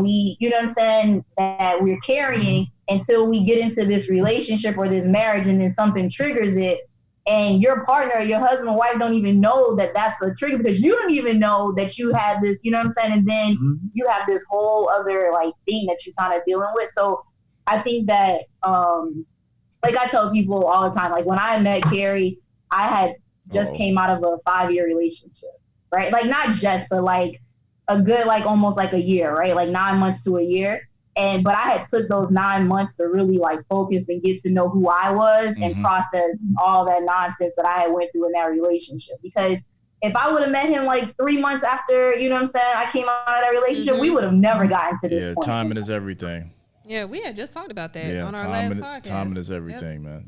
that we're carrying until we get into this relationship or this marriage and then something triggers it. And your partner, your husband or wife don't even know that that's a trigger because you don't even know that you had this, And then you have this whole other like thing that you're kind of dealing with. So I think that, like I tell people all the time, like when I met Kerry, I had just came out of a 5-year relationship, right? Like not just, but like a good, like almost like a year, right? Like 9 months to a year. But I had took those 9 months to really like focus and get to know who I was and process all that nonsense that I had went through in that relationship. Because if I would have met him like 3 months after, I came out of that relationship, we would have never gotten to this point. Timing is everything. Yeah, we had just talked about that on our last podcast. Timing is everything, man.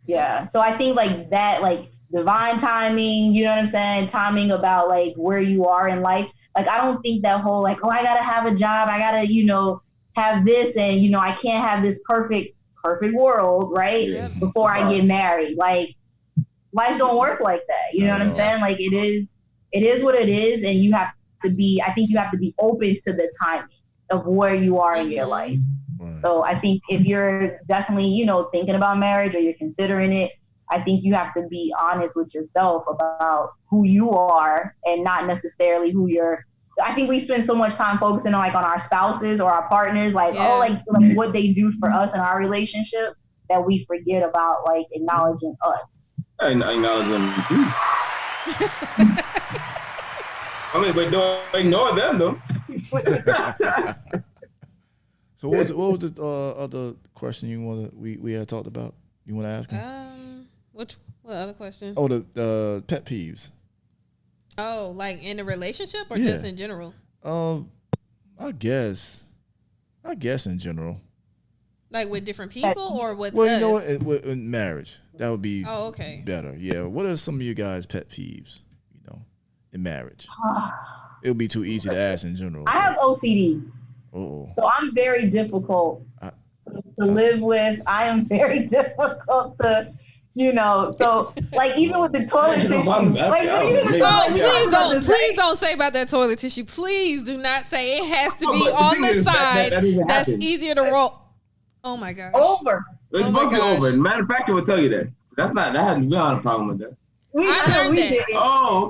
Yeah. So I think like that, like divine timing, timing about like where you are in life. Like, I don't think that whole like, I got to have a job. I got to, have this and, I can't have this perfect world, right? Yeah. Before I get married. Like, life don't work like that. You know what I'm saying? Like, it is what it is. And you have to be open to the timing of where you are in your life. Right. So I think if you're definitely, thinking about marriage or you're considering it, I think you have to be honest with yourself about who you are and not necessarily I think we spend so much time focusing on our spouses or our partners, like what they do for us in our relationship, that we forget about like acknowledging us. And acknowledging you. But don't ignore them though. So what was the other question we had talked about? You want to ask him? What other question? Oh, the pet peeves. Oh, like in a relationship or just in general? I guess in general. Like with different people or with in marriage. That would be better. Yeah. What are some of you guys' pet peeves, in marriage? It would be too easy to ask in general. I have OCD. Oh. So I'm very difficult to live with. I am very difficult to so like even with the toilet tissue, please don't say about that toilet tissue. Please do not say it has to be on the side. That's easier to roll. Oh my gosh. Over. It's supposed to be over. Matter of fact, I will tell you that. We don't have a problem with that.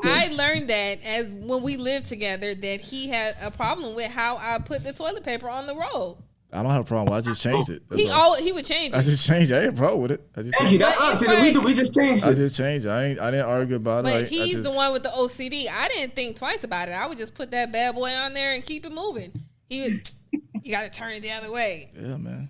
I learned that as when we lived together that he had a problem with how I put the toilet paper on the roll. I don't have a problem. I just changed it. He would change it. I just changed it. I ain't a problem with it. I just changed it. We just changed it. I just changed it. I didn't argue about it. But he's the one with the OCD. I didn't think twice about it. I would just put that bad boy on there and keep it moving. You got to turn it the other way. Yeah, man.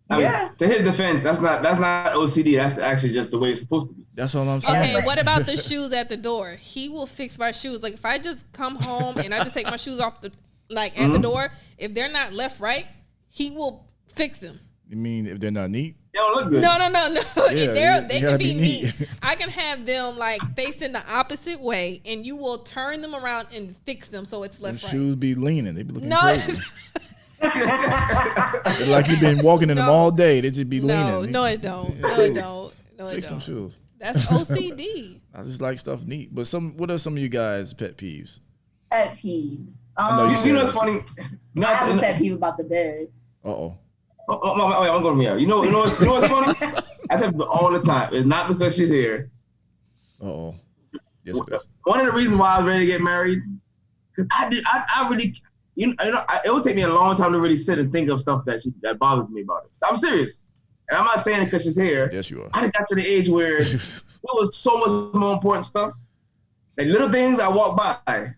To his defense, that's not OCD. That's actually just the way it's supposed to be. That's all I'm saying. Okay, what about the shoes at the door? He will fix my shoes. Like if I just come home and I just take my shoes off at the door, if they're not left right, he will fix them. You mean if they're not neat? They don't look good. No. Yeah, they can be neat. I can have them like facing the opposite way, and you will turn them around and fix them so it's left right. Shoes be leaning. They be looking crazy. It's like you've been walking in them all day. They just be leaning. No, it don't. No, it don't. Fix them shoes. That's OCD. I just like stuff neat. But what are some of you guys' pet peeves? Pet peeves. You know what's funny? I have a pet peeve about the bed. Uh-oh. I'm going here. You know what's funny? I tell people all the time. It's not because she's here. Uh-oh. Yes, it is. One of the reasons why I was ready to get married, because I really, it would take me a long time to really sit and think of stuff that bothers me about it. So I'm serious. And I'm not saying it because she's here. Yes, you are. I just got to the age where it was so much more important stuff. Like little things I walk by.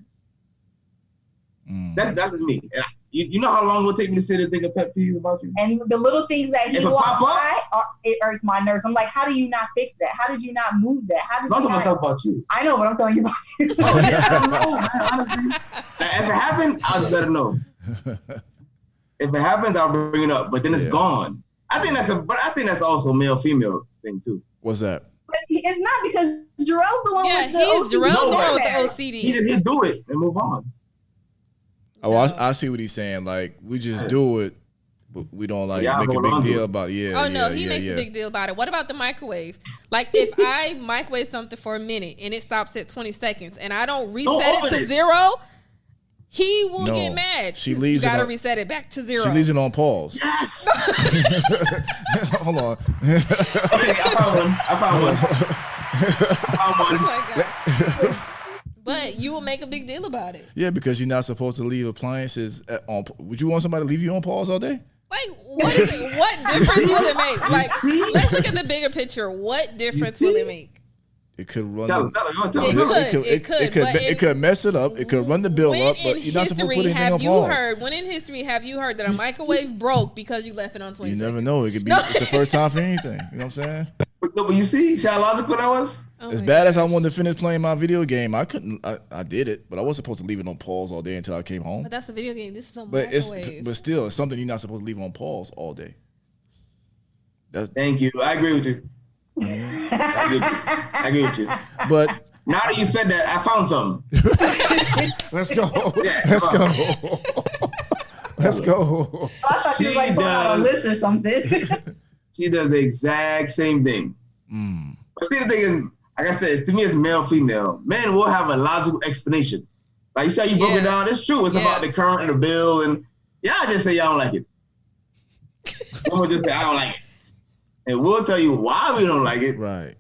That's just me. And you know how long it would take me to sit and think of pet peeves about you? And the little things that he walks by, it irks my nerves. I'm like, how do you not fix that? How did you not move that? How did I'm you talking myself about you. I know, but I'm telling you about you. I don't know, man, honestly. Now, if it happened, I'll just let it know. If it happens, I'll bring it up. But then it's gone. I think that's also a male-female thing too. What's that? It's not because Jarrell's the one with the OCD. Jarrell's the one with the OCD. He do it and move on. Oh, I see what he's saying. Like, we just do it, but we don't make a big deal about it. Yeah. Oh, no, he makes a big deal about it. What about the microwave? Like, if I microwave something for a minute and it stops at 20 seconds and I don't reset it to 0, he will get mad. She leaves you gotta reset it back to 0. She leaves it on pause. Yes. Hold on. Okay, I found one. Oh my God. But you will make a big deal about it. Yeah, because you're not supposed to leave appliances on. Would you want somebody to leave you on pause all day? Like, what is it? What difference will it make? Like, let's look at the bigger picture. What difference will it make? It could run. It could mess it up. It could run the bill up. But you're not supposed to put anything on pause. When in history have you heard that a microwave broke because you left it on 20 You seconds? never know. It could be. It's the first time for anything. You know what I'm saying? But you see how logical that was? As bad as I wanted to finish playing my video game, I couldn't. I did it, but I wasn't supposed to leave it on pause all day until I came home. But that's a video game. This is a microwave. But still, it's something you're not supposed to leave on pause all day. Thank you. I agree with you. I agree with you. But now that you said that, I found something. Let's go. Yeah, Let's go. Let's go. I thought you were like putting out a list or something. She does the exact same thing. But see, the thing is, like I said, to me, it's male, female. Men will have a logical explanation. Like you said, you broke it down. It's true. It's about the current and the bill. And y'all just say y'all don't like it. Women just say, I don't like it. And we'll tell you why we don't like it. Right.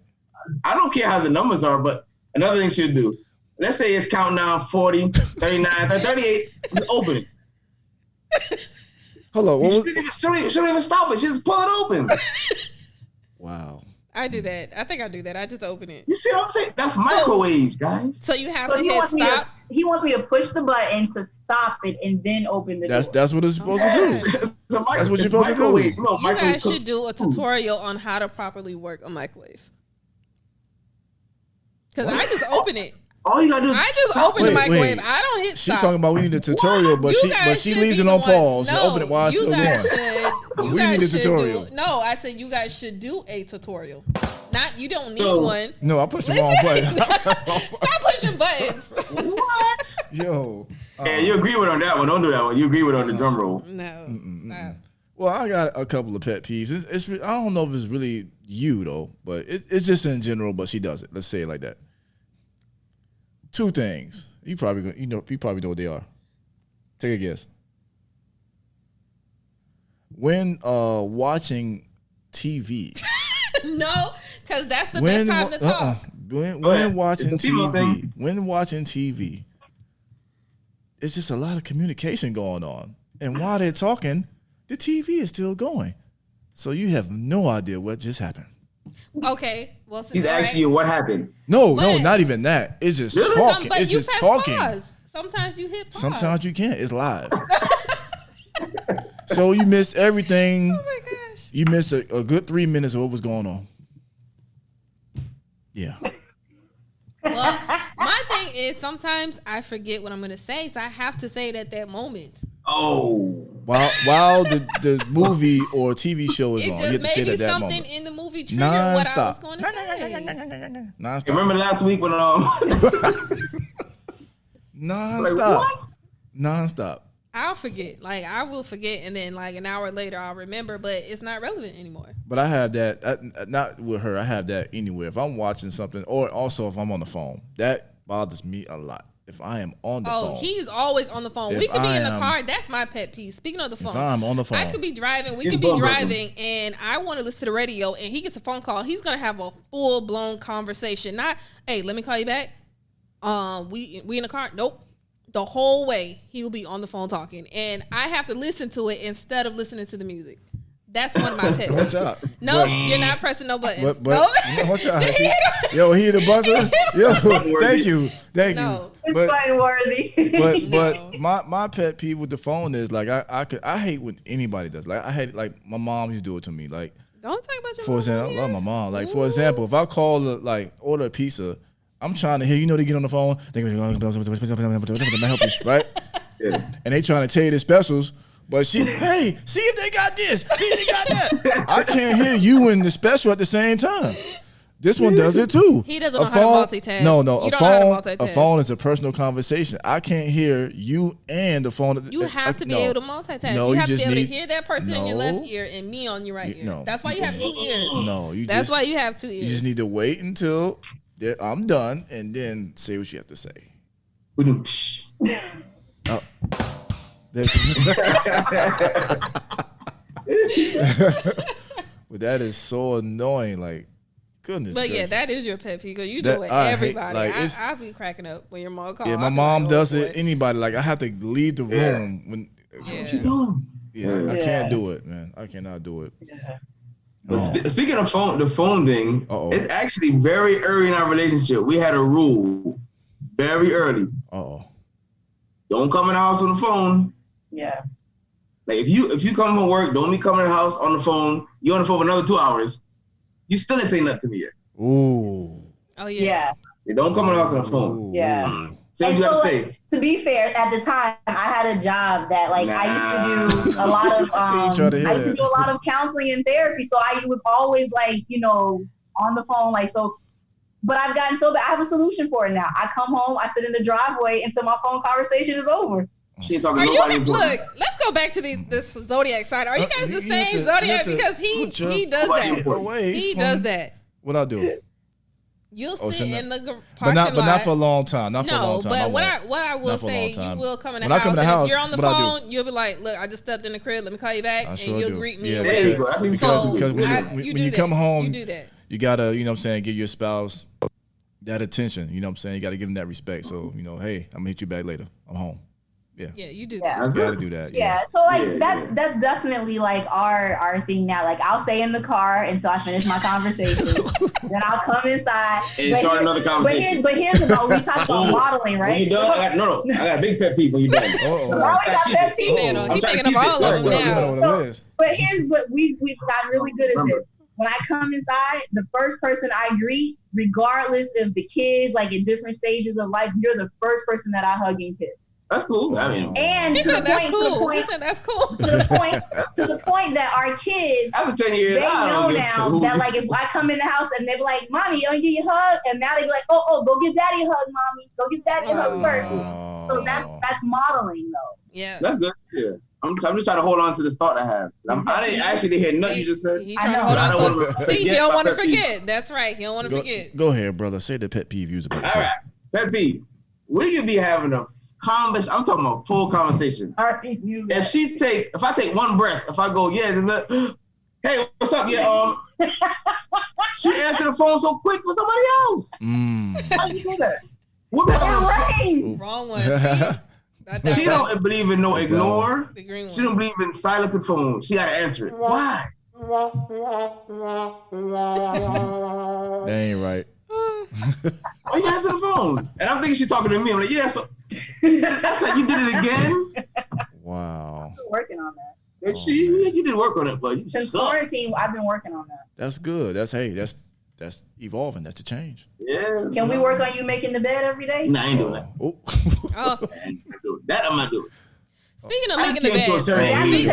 I don't care how the numbers are, but another thing she'll do. Let's say it's counting down 40, 39, 38. Just open it. Hello. What was? She don't even stop it. She just pull it open. Wow. I do that. I think I do that. I just open it. You see what I'm saying? That's microwaves, guys. So you have to hit stop. He wants me to push the button to stop it and then open the door. That's what it's supposed to do. That's what you're supposed to do. You guys should do a tutorial on how to properly work a microwave. Because I just open it. All you gotta do is I just open the microwave. I don't hit stop. She's talking about we need a tutorial, but she leaves it on pause. No, open it while it's still going. We need a tutorial. No, I said you guys should do a tutorial. Not you don't need one. No, I pushed the wrong button. Stop pushing buttons. What? Yo. Yeah, you agree with on that one. Don't do that one. You agree with on the drum roll. No. Well, I got a couple of pet peeves. It's I don't know if it's really you though, but it's just in general. But she does it. Let's say it like that. 2 things. You probably know what they are. Take a guess. When watching TV. No, because that's the best time to talk. When watching TV, it's just a lot of communication going on. And while they're talking, the TV is still going. So you have no idea what just happened. Okay. Well, he's asking you what happened. No, not even that. It's just talking. It's just talking. Pause. Sometimes you hit pause. Sometimes you can't. It's live. So you miss everything. Oh my gosh. You miss a good 3 minutes of what was going on. Yeah. Well, my thing is sometimes I forget what I'm going to say, so I have to say it at that moment. Oh. While the movie or TV show is on, you have to say it at that moment. Something in the movie triggered what I was going to say. Non-stop. Remember last week when Non-stop. Like, Non-stop. I'll forget. Like, I will forget, and then like an hour later I'll remember, but it's not relevant anymore. But I have that, not with her, I have that anywhere. If I'm watching something, or also if I'm on the phone, that bothers me a lot. if I am on the phone. Oh, he's always on the phone. We could be in the car. That's my pet peeve. Speaking of the phone, if I'm on the phone, I could be driving. We could be driving, and I want to listen to the radio, and he gets a phone call. He's gonna have a full blown conversation. Not, hey, let me call you back. We in the car. Nope. The whole way he will be on the phone talking, and I have to listen to it instead of listening to the music. That's one of my pet peeves. No, you're not pressing no buttons. But watch out. Yo, he hit the buzzer. Yo, thank you. It's fine worthy. But my pet peeve with the phone is like I hate when anybody does. Like I hate like my mom used to do it to me. Like don't talk about your for example, I love my mom. Like for example, if I call like order a pizza, I'm trying to hear, they get on the phone, they go, help you, right? Yeah. And they trying to tell you the specials, but hey, see if they got this, see if they got that. I can't hear you and the special at the same time. This one does it too. He doesn't know how to multitask. No, a phone is a personal conversation. I can't hear you and the phone. You have to be able to multitask. No, you have to be able to hear that person in your left ear and me on your right ear. No, that's why you have 2 ears. No, that's why you have 2 ears. You just need to wait until I'm done and then say what you have to say. But that is so annoying. Like, goodness. But yeah, that is your pet peeve because you do it with everybody. I be cracking up when your mom calls. Yeah, my mom does it. Anybody, like I have to leave the room when. Yeah, I can't do it, man. I cannot do it. Yeah. But speaking of the phone thing, it's actually very early in our relationship. We had a rule very early. Don't come in the house on the phone. Yeah. Like if you come from work, don't be coming in the house on the phone. You're on the phone for another 2 hours. You still ain't saying nothing to me yet. Ooh. Oh yeah. You don't come in the house on the phone. Ooh. Yeah. Say what you gotta say. To be fair, at the time, I had a job that I used to do a lot of counseling and therapy. So I was always on the phone, but I've gotten so bad. I have a solution for it now. I come home, I sit in the driveway until my phone conversation is over. She ain't talking to nobody. Look, let's go back to this zodiac side. Are you guys the same zodiac? Because he does that. He does that. What I do? You'll sit in the parking lot. But not for a long time. Not for a long time. But what I will say, you will come in the house. And if you're on the phone, you'll be like, look, I just stepped in the crib. Let me call you back. And you'll greet me. Yeah, because when you come home, you do that. You got to, give your spouse that attention. You know what I'm saying? You got to give them that respect. So, hey, I'm going to hit you back later. I'm home. Yeah. Yeah, you do that. You gotta do that. Yeah. So that's definitely our thing now. Like I'll stay in the car until I finish my conversation. Then I'll come inside and start another conversation. But here's the we talk about modeling, right? When you done, I got a big pet peeve when you done. I got pet peeve. He's thinking of all of them now. But here's what we've gotten really good at this. When I come inside, the first person I greet, regardless of the kids, like in different stages of life, you're the first person that I hug and kiss. That's cool. I mean, and he said that's cool. He said that's cool. To the point that our kids, they know now that if I come in the house and they be like, "Mommy, I'll give you a hug," and now they be like, "Oh, go give Daddy a hug, Mommy. Go give Daddy a hug first." So that's modeling, though. Yeah, that's good. Yeah. I'm just trying to hold on to this thought I have. I didn't actually hear nothing you just said. He's trying to hold on to. See, he don't want to forget. That's right. He don't want to forget. Go ahead, brother. Say the pet peeve you was about to say. All right, pet peeve. We could be having a conversation. I'm talking about full conversation. If I take one breath, if I go, hey, what's up? Yeah, she answered the phone so quick for somebody else. How do you do that? Wrong one. She don't believe in no ignore. She don't believe in silent the phone. She gotta answer it. Why? That ain't right. Why you answer the phone? And I'm thinking she's talking to me. I'm like, yeah, so that's like you did it again. Wow. I'm working on that. And you did work on it, but since quarantine, I've been working on that. That's good. That's evolving. That's the change. Yeah. Can we work on you making the bed every day? Nah, I ain't doing that. That I'm not doing. Speaking of making the bed, listen. When you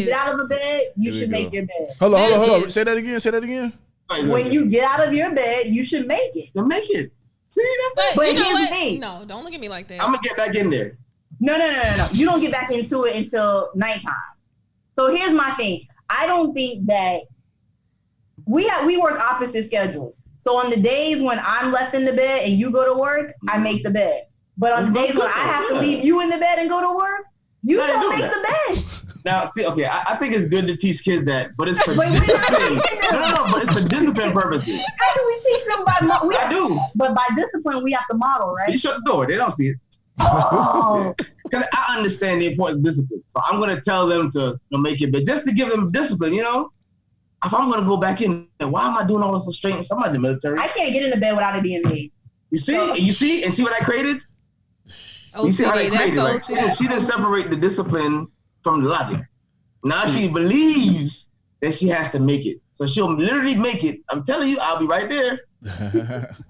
get out of the bed, you should make your bed. Hold on. Say that again. When you get out of your bed, you should make it. So make it. See, that's it. You know what? No, don't look at me like that. I'm gonna get back in there. No. You don't get back into it until nighttime. So here's my thing. I don't think that we work opposite schedules. So on the days when I'm left in the bed and you go to work, I make the bed. But on the days when I have to leave you in the bed and go to work, you don't make the bed. Now, see, okay, I think it's good to teach kids that, but it's for discipline. No, but it's for discipline purposes. How do we teach them by I do. But by discipline, we have to model, right? You shut the door. They don't see it. Oh. Because I understand the importance of discipline. So I'm going to tell them to make it, but just to give them discipline, you know? If I'm going to go back in, why am I doing all this frustrating stuff? I'm not in the military. I can't get in the bed without it being made. You see? And see what I created? OCD, you see how they created, that's the right? OCD. She didn't separate the discipline from the logic. Now she believes that she has to make it. So she'll literally make it. I'm telling you, I'll be right there.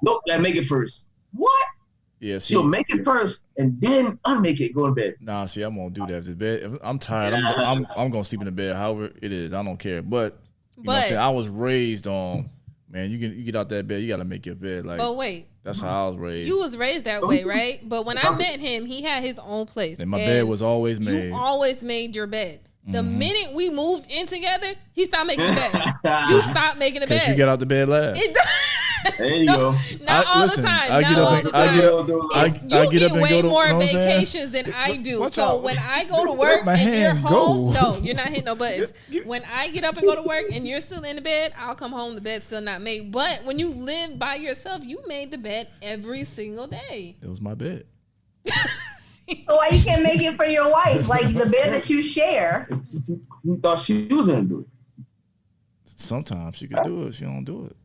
Nope, I make it first. What? Yeah, see, she'll make it first and then unmake it, go to bed. Nah, see, I'm gonna do that. The bed. If I'm tired. I'm gonna sleep in the bed. However it is, I don't care. But you know what I'm saying? I was raised on, man. You get out that bed, you gotta make your bed. Like, but wait, that's how I was raised. You was raised that way, right? But when I met him, he had his own place. And my bed was always made. You always made your bed. The minute we moved in together, he stopped making the bed. You stopped making the bed. Because you get out the bed last. There you go. Not all the time. I get up and way more vacations than I do. So when I go to work and you're home, no, you're not hitting no buttons. When I get up and go to work and you're still in the bed, I'll come home, the bed's still not made. But when you live by yourself, you made the bed every single day. It was my bed. So why you can't make it for your wife? Like the bed that you share. He thought she was gonna do it. Sometimes she could do it. She don't do it.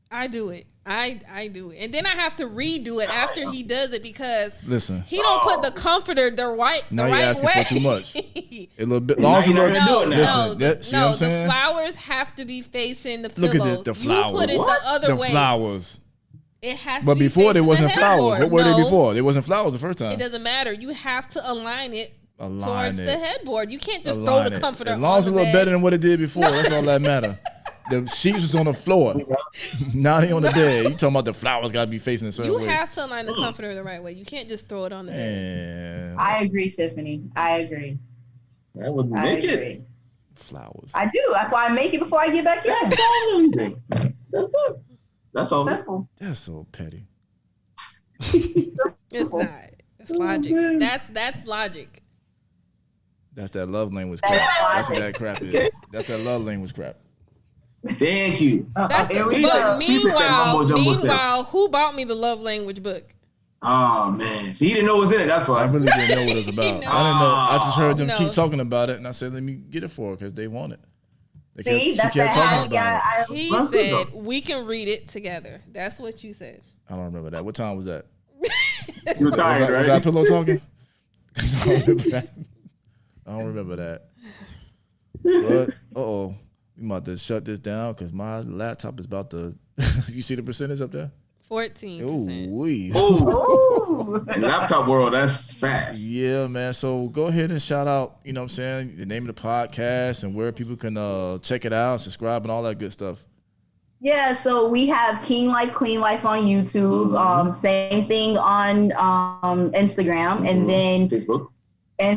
I do it. I do it. And then I have to redo it after he does it because he don't put the comforter the right you're asking way. for too much. A little bit. Long as the flowers have to be facing the pillows. Look at the flowers. You put it the other way. The flowers. It has but to be before there wasn't flowers. What were they before? There wasn't flowers the first time. It doesn't matter. You have to align it towards the headboard. You can't just throw the comforter on the bed. As long as it's a little better than what it did before, that's all that matter. The sheets was on the floor. Now they on the bed. You talking about the flowers got to be facing a certain way. You have to align the comforter the right way. You can't just throw it on the bed. I agree, Tiffany. I agree. That would make it. Flowers. I do. That's why I make it before I get back in. That's all. That's it. That's all. Simple. That's so petty. It's not. That's logic. That's logic. That's that love language crap. That's what that crap is. That's that love language crap. Thank you. But meanwhile, who bought me the love language book? Oh man, see, he didn't know what was in it. That's why I really didn't know what it was about. I didn't know. I just heard them keep talking about it, and I said, "Let me get it for her because they want it." She kept talking about it. He said, "We can read it together." That's what you said. I don't remember that. What time was that? You were tired, right? Was that pillow talking? I don't remember that. But we about to shut this down because my laptop is about to. You see the percentage up there? 14%. Ooh. Laptop world, that's fast. Yeah, man. So go ahead and shout out, you know what I'm saying, the name of the podcast and where people can check it out, subscribe, and all that good stuff. Yeah, so we have Kinglife, Queen Life on YouTube. Mm-hmm. Same thing on Instagram, and then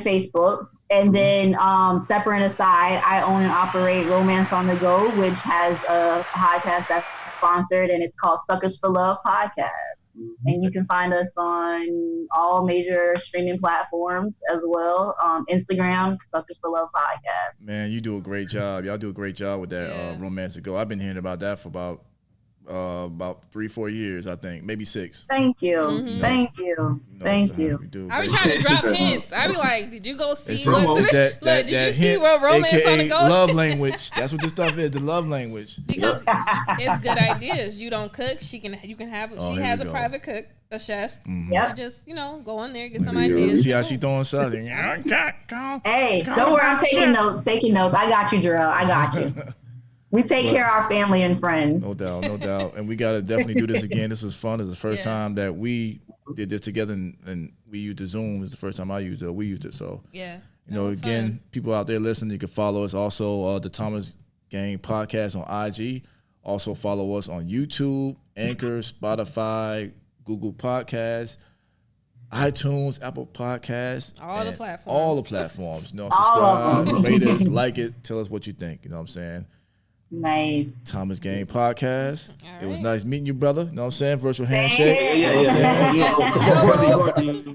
Facebook. And then separate and aside, I own and operate Romance on the Go, which has a podcast that's sponsored, and it's called Suckers for Love Podcast. Mm-hmm. And you can find us on all major streaming platforms as well. Instagram, Suckers for Love Podcast. Man, you do a great job. Y'all do a great job with that Romance to Go. I've been hearing about that for about 3-4 years, I think, maybe 6. Thank you. Mm-hmm. Thank you. Thank you. I be trying to drop hints. I be like, did you go see did you see what Romance on the Go? Love language. That's what this stuff is, the love language. Because it's good ideas. You don't cook, you can have she has a private cook, a chef. Mm-hmm. Yep. You just, go on there, get some ideas. See how she throwing shots. Hey, don't worry, I'm taking notes. I got you, Jarrell. I got you. We take care of our family and friends. No doubt. And we got to definitely do this again. This was fun. It's the first time that we did this together, and we used the Zoom. It's the first time I used it. We used it. So, again, fun. People out there listening, you can follow us. Also, the Thomas Gang Podcast on IG. Also, follow us on YouTube, Anchor, Spotify, Google Podcasts, iTunes, Apple Podcasts. All the platforms. Subscribe, rate us, like it. Tell us what you think. You know what I'm saying? Nice. Thomas Gang Podcast. All It was right. nice meeting you, brother. You know what I'm saying? Virtual handshake. Yeah, You know what I'm saying? Yeah.